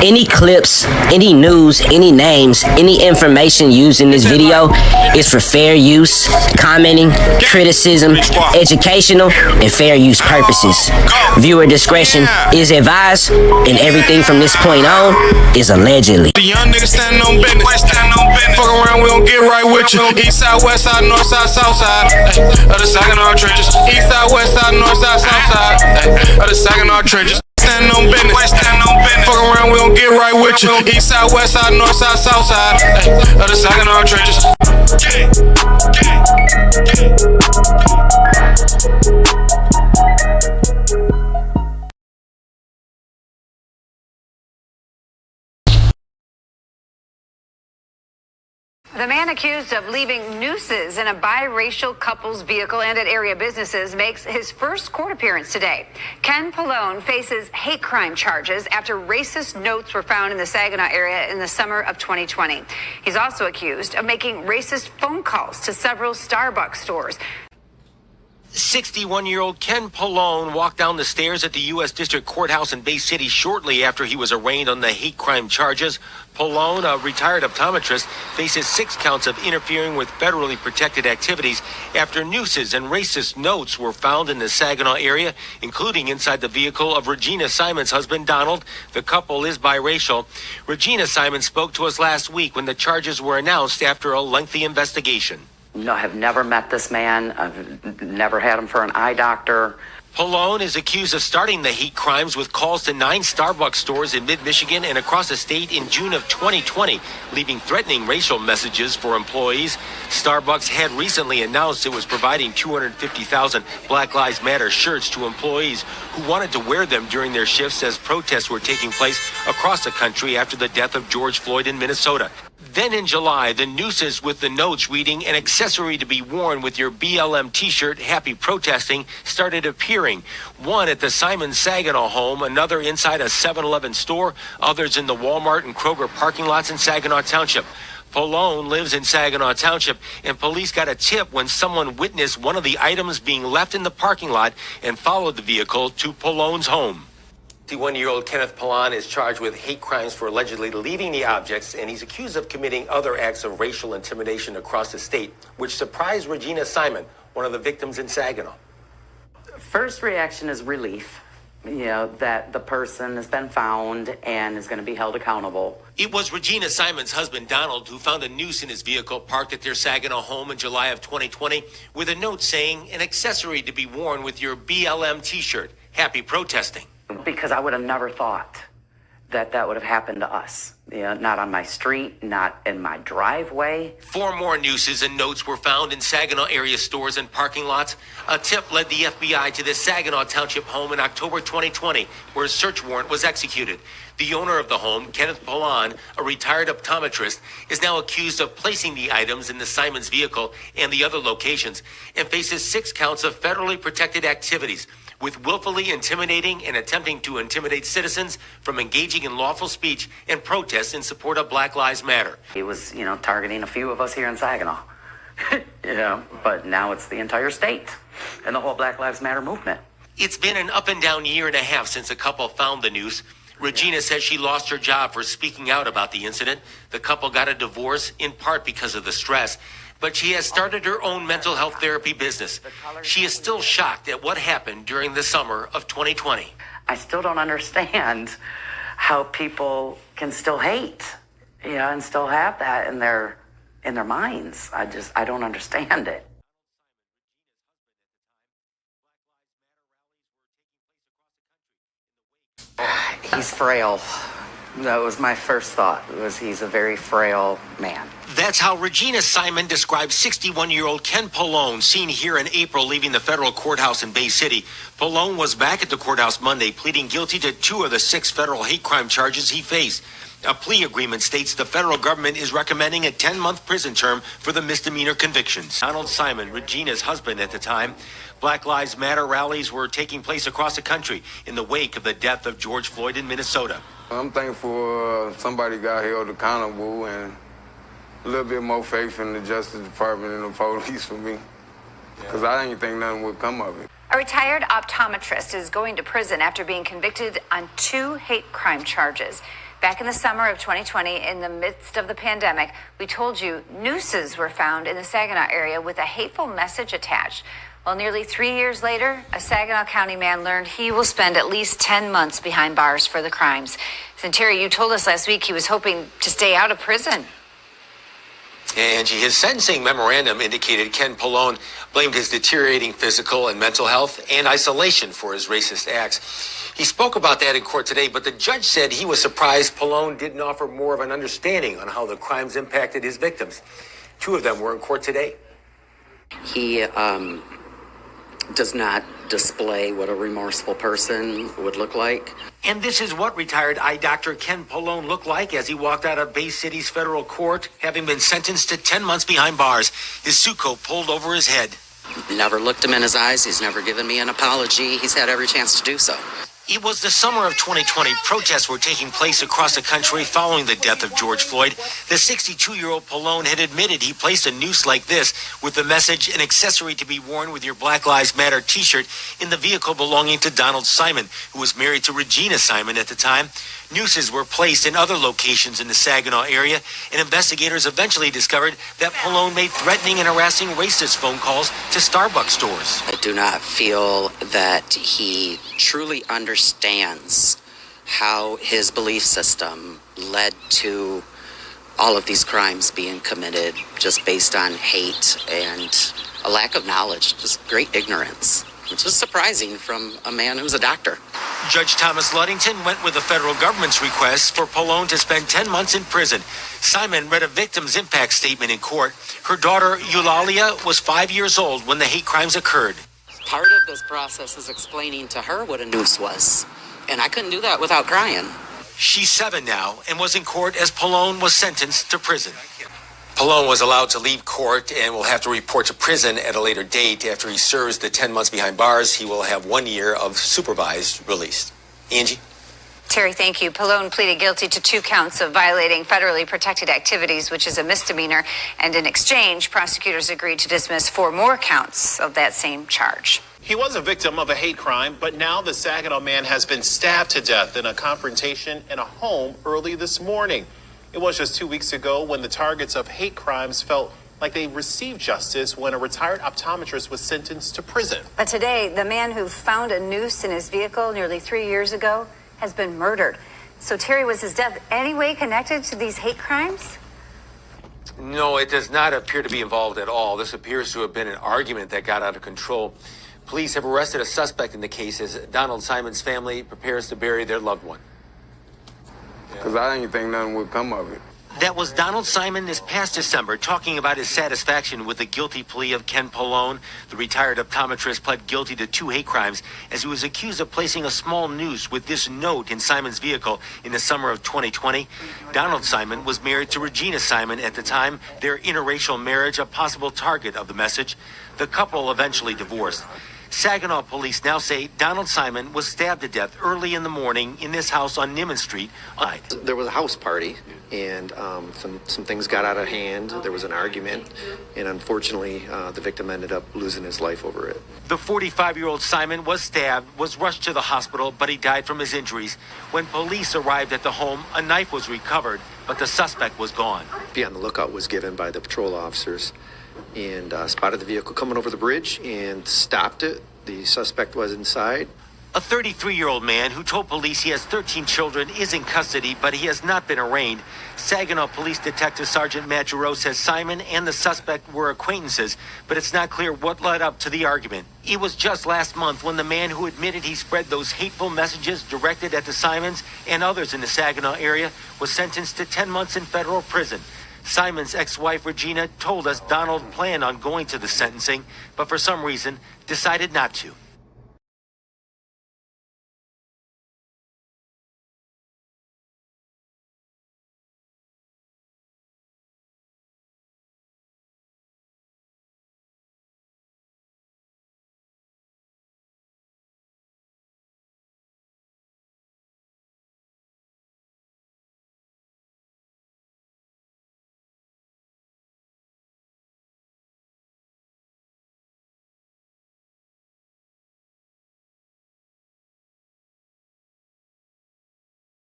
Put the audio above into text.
Any clips, any news, any names, any information used in this video is for fair use, commenting, criticism, educational, and fair use purposes. Viewer discretion is advised, and everything from this point on is allegedly. The young niggas standing on business. Fuck around, we gon' get right with you. East side, west side, north side, south side. Of the Saginaw trenches. East side, west side, north side, south side. Of the Saginaw trenches. Standing on business. Fuck around, we gon' get right with you. East side, west side, north side, south side. Of the Saginaw trenches. The man accused of leaving nooses in a biracial couple's vehicle and at area businesses makes his first court appearance today. Ken Pallone faces hate crime charges after racist notes were found in the Saginaw area in the summer of 2020. He's also accused of making racist phone calls to several Starbucks stores. 61-year-old Ken Pallone walked down the stairs at the U.S. District Courthouse in Bay City shortly after he was arraigned on the hate crime charges. Pallone, a retired optometrist, faces 6 counts of interfering with federally protected activities after nooses and racist notes were found in the Saginaw area, including inside the vehicle of Regina Simon's husband, Donald. The couple is biracial. Regina Simon spoke to us last week when the charges were announced after a lengthy investigation. No, I have never met this man. I've never had him for an eye doctor. Pallone is accused of starting the hate crimes with calls to 9 Starbucks stores in mid-Michigan and across the state in June of 2020, leaving threatening racial messages for employees. Starbucks had recently announced it was providing 250,000 Black Lives Matter shirts to employees who wanted to wear them during their shifts as protests were taking place across the country after the death of George Floyd in Minnesota. Then in July, the nooses with the notes reading "an accessory to be worn with your BLM t-shirt, happy protesting," started appearing. One at the Simon Saginaw home, another inside a 7-Eleven store, others in the Walmart and Kroger parking lots in Saginaw Township. Pallone lives in Saginaw Township, and police got a tip when someone witnessed one of the items being left in the parking lot and followed the vehicle to Pallone's home. 61-year-old Kenneth Pallone is charged with hate crimes for allegedly leaving the objects, and he's accused of committing other acts of racial intimidation across the state, which surprised Regina Simon, one of the victims in Saginaw. First reaction is relief, that the person has been found and is going to be held accountable. It was Regina Simon's husband, Donald, who found a noose in his vehicle parked at their Saginaw home in July of 2020 with a note saying "an accessory to be worn with your BLM t-shirt, happy protesting." Because I would have never thought that would have happened to us. Not on my street, not in my driveway. 4 more nooses and notes were found in Saginaw area stores and parking lots. A tip led the FBI to this Saginaw Township home in October 2020, where a search warrant was executed. The owner of the home, Kenneth Pallone, a retired optometrist, is now accused of placing the items in the Simons vehicle and the other locations and faces 6 counts of federally protected activities, with willfully intimidating and attempting to intimidate citizens from engaging in lawful speech and protests in support of Black Lives Matter. He was, targeting a few of us here in Saginaw. But now it's the entire state and the whole Black Lives Matter movement. It's been an up and down year and a half since the couple found the noose. Regina says she lost her job for speaking out about the incident. The couple got a divorce in part because of the stress, but she has started her own mental health therapy business. She is still shocked at what happened during the summer of 2020. I still don't understand how people can still hate, and still have that in their minds. I don't understand it. He's frail. That was my first thought, he's a very frail man. That's how Regina Simon describes 61-year-old Ken Pallone, seen here in April leaving the federal courthouse in Bay City. Pallone was back at the courthouse Monday, pleading guilty to 2 of the 6 federal hate crime charges he faced. A plea agreement states the federal government is recommending a 10-month prison term for the misdemeanor convictions. Donald Simon, Regina's husband at the time. Black Lives Matter rallies were taking place across the country in the wake of the death of George Floyd in Minnesota. I'm thankful somebody got held accountable and a little bit more faith in the Justice Department and the police for me, because I didn't think nothing would come of it. A retired optometrist is going to prison after being convicted on 2 hate crime charges. Back in the summer of 2020, in the midst of the pandemic, we told you nooses were found in the Saginaw area with a hateful message attached. Well, nearly 3 years later, a Saginaw County man learned he will spend at least 10 months behind bars for the crimes. And Terry, you told us last week he was hoping to stay out of prison. Angie, his sentencing memorandum indicated Ken Pallone blamed his deteriorating physical and mental health and isolation for his racist acts. He spoke about that in court today, but the judge said he was surprised Pallone didn't offer more of an understanding on how the crimes impacted his victims. 2 of them were in court today. He does not display what a remorseful person would look like. And this is what retired eye doctor Ken Pallone looked like as he walked out of Bay City's federal court, having been sentenced to 10 months behind bars, his suit coat pulled over his head. Never looked him in his eyes. He's never given me an apology. He's had every chance to do so. It was the summer of 2020. Protests were taking place across the country following the death of George Floyd. The 62-year-old Pallone had admitted he placed a noose like this with the message, "An accessory to be worn with your Black Lives Matter t-shirt," in the vehicle belonging to Donald Simon, who was married to Regina Simon at the time. Nooses were placed in other locations in the Saginaw area, and investigators eventually discovered that Pallone made threatening and harassing racist phone calls to Starbucks stores. I do not feel that he truly understands how his belief system led to all of these crimes being committed just based on hate and a lack of knowledge, just great ignorance, which is surprising from a man who's a doctor. Judge Thomas Ludington went with the federal government's request for Pallone to spend 10 months in prison. Simon read a victim's impact statement in court. Her daughter, Eulalia, was 5 years old when the hate crimes occurred. Part of this process is explaining to her what a noose was, and I couldn't do that without crying. She's 7 now and was in court as Pallone was sentenced to prison. Pallone was allowed to leave court and will have to report to prison at a later date. After he serves the 10 months behind bars, he will have 1 year of supervised release. Angie? Terry, thank you. Pallone pleaded guilty to 2 counts of violating federally protected activities, which is a misdemeanor. And in exchange, prosecutors agreed to dismiss 4 more counts of that same charge. He was a victim of a hate crime, but now the Saginaw man has been stabbed to death in a confrontation in a home early this morning. It was just 2 weeks ago when the targets of hate crimes felt like they received justice when a retired optometrist was sentenced to prison. But today, the man who found a noose in his vehicle nearly 3 years ago has been murdered. So, Terry, was his death any way connected to these hate crimes? No, it does not appear to be involved at all. This appears to have been an argument that got out of control. Police have arrested a suspect in the case as Donald Simon's family prepares to bury their loved one. Because I didn't think nothing would come of it. That was Donald Simon this past December talking about his satisfaction with the guilty plea of Ken Pallone. The retired optometrist pled guilty to 2 hate crimes as he was accused of placing a small noose with this note in Simon's vehicle in the summer of 2020. Donald Simon was married to Regina Simon at the time, their interracial marriage a possible target of the message. The couple eventually divorced. Saginaw police now say Donald Simon was stabbed to death early in the morning in this house on Niman Street. There was a house party, and some things got out of hand. There was an argument, and unfortunately, the victim ended up losing his life over it. The 45-year-old Simon was stabbed, was rushed to the hospital, but he died from his injuries. When police arrived at the home, a knife was recovered, but the suspect was gone. Be on the lookout was given by the patrol officers, and spotted the vehicle coming over the bridge and stopped it. The suspect was inside. A 33-year-old man who told police he has 13 children is in custody, but he has not been arraigned. Saginaw Police Detective Sergeant Matt Giroux says Simon and the suspect were acquaintances, but it's not clear what led up to the argument. It was just last month when the man who admitted he spread those hateful messages directed at the Simons and others in the Saginaw area was sentenced to 10 months in federal prison. Simon's ex-wife Regina told us Donald planned on going to the sentencing, but for some reason decided not to.